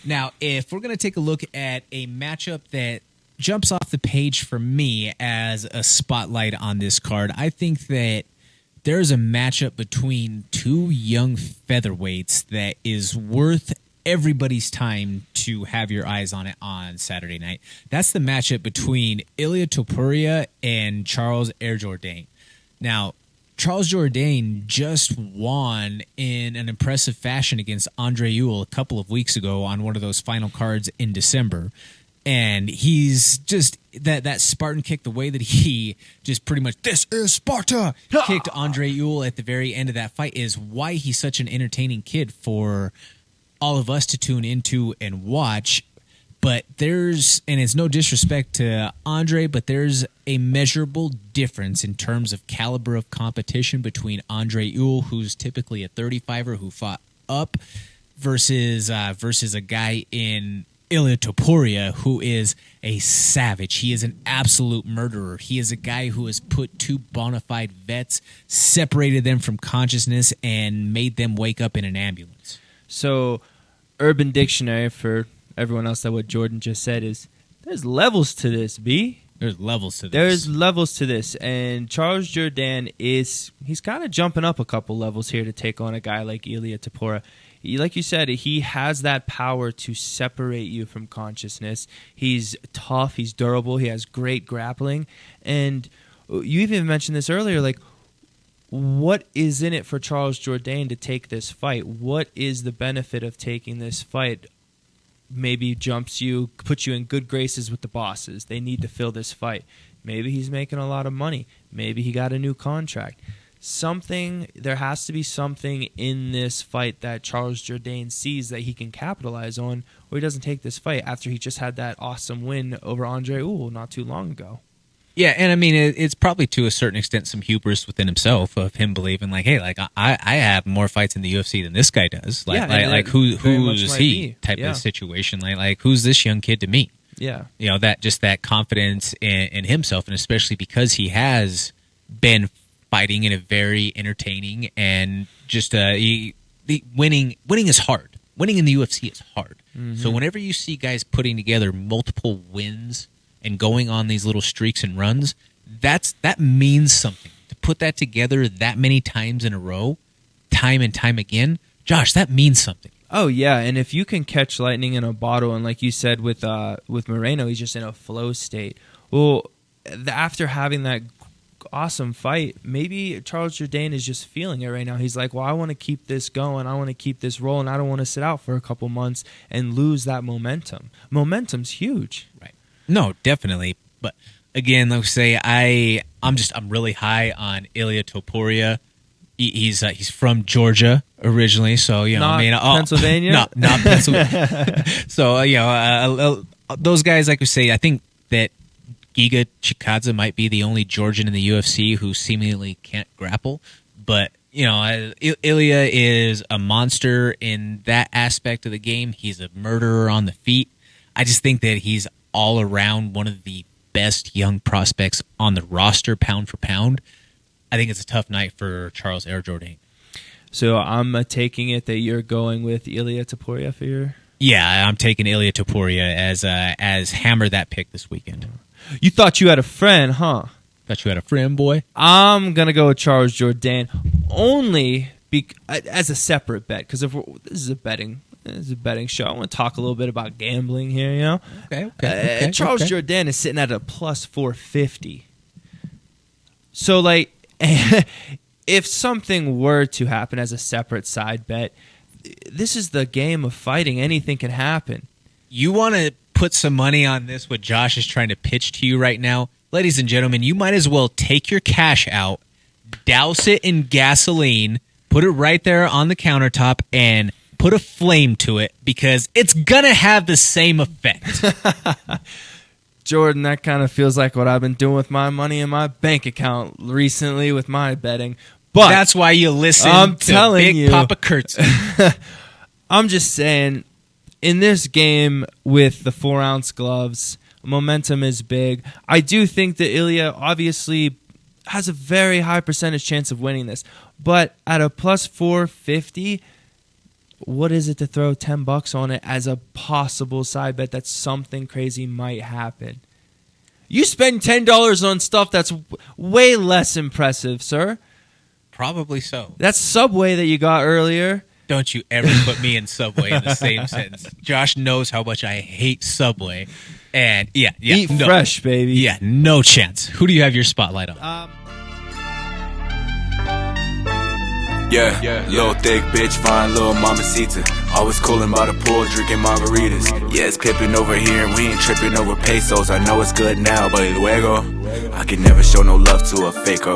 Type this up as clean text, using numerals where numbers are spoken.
Now, if we're going to take a look at a matchup that jumps off the page for me as a spotlight on this card, I think that there's a matchup between two young featherweights that is worth everybody's time to have your eyes on it on Saturday night. That's the matchup between Ilia Topuria and Charles Jourdain. Now, Charles Jourdain just won in an impressive fashion against Andre Ewell a couple of weeks ago on one of those final cards in December. And he's just that Spartan kick, the way that he just pretty much, this is Sparta, kicked Andre Ewell at the very end of that fight is why he's such an entertaining kid for all of us to tune into and watch. But there's, and it's no disrespect to Andre, but there's a measurable difference in terms of caliber of competition between Andre Ewell, who's typically a 35er who fought up, versus a guy in Ilia Topuria, who is a savage. He is an absolute murderer. He is a guy who has put two bona fide vets, separated them from consciousness, and made them wake up in an ambulance. So, Urban Dictionary, for everyone else that what Jordan just said, is there's levels to this, B. There's levels to this. There's levels to this. And Charles Jourdain he's kind of jumping up a couple levels here to take on a guy like Ilia Topuria. Like you said, he has that power to separate you from consciousness. He's tough. He's durable. He has great grappling. And you even mentioned this earlier, like, what is in it for Charles Jourdain to take this fight? What is the benefit of taking this fight? Maybe puts you in good graces with the bosses. They need to fill this fight. Maybe he's making a lot of money. Maybe he got a new contract. There has to be something in this fight that Charles Jourdain sees that he can capitalize on, or he doesn't take this fight after he just had that awesome win over Andre Ewell not too long ago. Yeah, and I mean, it's probably to a certain extent some hubris within himself of him believing, like, hey, like I have more fights in the UFC than this guy does. Like, who's he type of situation. Like who's this young kid to me? Yeah, that confidence in himself, and especially because he has been fighting in a very entertaining and just winning is hard. Winning in the UFC is hard. Mm-hmm. So whenever you see guys putting together multiple wins and going on these little streaks and runs, that means something. To put that together that many times in a row, time and time again, Josh, that means something. Oh yeah, and if you can catch lightning in a bottle, and like you said with Moreno, he's just in a flow state. Well, after having that awesome fight, maybe Charles Jourdain is just feeling it right now. He's like, well, I want to keep this going. I want to keep this rolling. I don't want to sit out for a couple months and lose that momentum. Momentum's huge. Right. No, definitely. But again, like I say, I'm really high on Ilia Topuria. He's from Georgia originally, so Pennsylvania. Not Pennsylvania. So those guys, like we say, I think that Giga Chikadze might be the only Georgian in the UFC who seemingly can't grapple, but Ilia is a monster in that aspect of the game. He's a murderer on the feet. I just think that he's all around one of the best young prospects on the roster, pound for pound. I think it's a tough night for Charles Jourdain. So I'm taking it that you're going with Ilia Topuria for your... Yeah, I'm taking Ilia Topuria as hammer that pick this weekend. You thought you had a friend, huh? Thought you had a friend, boy? I'm going to go with Charles Jourdain only as a separate bet, because this is a betting show. I want to talk a little bit about gambling here, Okay. Charles Jourdain is sitting at a plus 450. So, like, if something were to happen as a separate side bet, this is the game of fighting. Anything can happen. You want to put some money on this, what Josh is trying to pitch to you right now? Ladies and gentlemen, you might as well take your cash out, douse it in gasoline, put it right there on the countertop, and put a flame to it, because it's going to have the same effect. Jordan, that kind of feels like what I've been doing with my money in my bank account recently with my betting. But that's why you listen to Big Papa Kurtz. I'm just saying, in this game with the 4-ounce gloves, momentum is big. I do think that Ilia obviously has a very high percentage chance of winning this. But at a plus 450, what is it to throw $10 on it as a possible side bet that something crazy might happen? You spend $10 on stuff that's way less impressive, sir. Probably so. That's Subway that you got earlier. Don't you ever put me and Subway in the same sentence. Josh knows how much I hate Subway. And Eat fresh, baby. Yeah, no chance. Who do you have your spotlight on? Yeah, little thick bitch, fine little mamacita. Always cooling by the pool, drinking margaritas. Yeah, it's pippin' over here and we ain't tripping over pesos. I know it's good now, but luego I can never show no love to a faker.